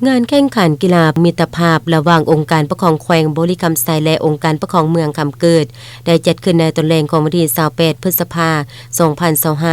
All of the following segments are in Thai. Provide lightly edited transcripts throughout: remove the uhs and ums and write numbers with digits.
งานแข่งขันกีฬามิตรภาพระหว่างองค์การปกครองแขวงบุรีคำไซและองค์การปกครองเมืองคำเกิดได้จัดขึ้นในตอนแรกของวันที่28พฤษภาคม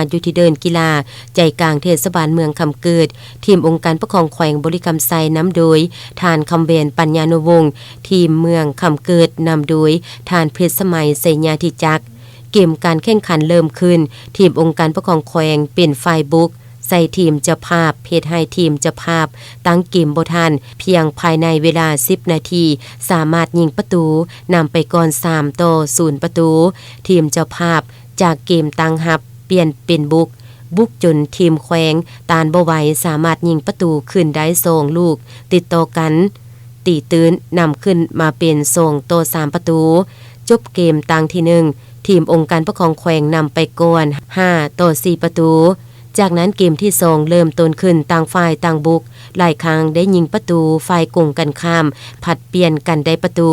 2025อยู่ที่เดินกีฬาใจกลางเทศบาลเมืองคำเกิดทีมองค์การปกครองแขวงบุรีคำไซนำโดยทานคำเวนปัญญานุวงศ์ทีมเมืองคำเกิดนำโดยทานเพชรสมัยไสญาธิจักรเกมการแข่งขันเริ่มขึ้นทีมองค์การปกครองแขวงเป็นฝ่ายบุกใส่ทีมเจ้าภาพเพจให้ทีมเจ้าภาพตั้งเกมบ่ทันเพียงภายในเวลา10นาทีสามารถยิงประตูนำไปก่อน3-0ประตูทีมเจ้าภาพจากเกมตั้งรับเปลี่ยนเป็นบุกจนทีมแขวงตานบ่ไหวสามารถยิงประตูขึ้นได้2ลูกติดต่อกันตีตื้นนำขึ้นมาเป็น2-3ประตูจบเกมตั้งที่1ทีมองค์การปกครองแขวงนำไปก่อน5-4ประตูจากนั้นเกมที่2เริ่มต้นขึ้นต่างฝ่ายต่างบุกหลายครั้งได้ยิงประตูฝ่ายกงกันข้ามผัดเปลี่ยนกันได้ประตู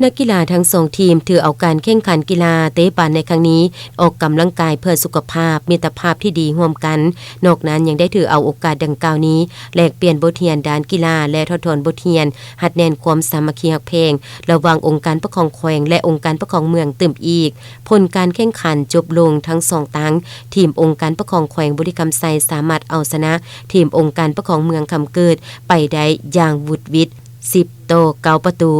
นักกีฬาทั้ง2ทีมถือเอาการแข่งขันกีฬาเตะบอลในครั้งนี้ออกกำลังกายเพื่อสุขภาพมิตรภาพที่ดีร่วมกันนอกนั้นยังได้ถือเอาโอกาสดังกล่าวนี้แลกเปลี่ยนบทเรียนด้านกีฬาและทดสอบบทเรียนหัดแน่นความสามัคคีฮักแพงระหว่างองค์การปกครองแขวงและองค์การปกครองเมืองตึมอีกผลการแข่งขันจบลงทั้ง2ตั้งทีมองค์การปกครองแขวงบุรีคำไซสามารถเอาชนะทีมองค์การปกครองเมืองคำเกิดไปได้อย่างวุดวิด10-9ประตู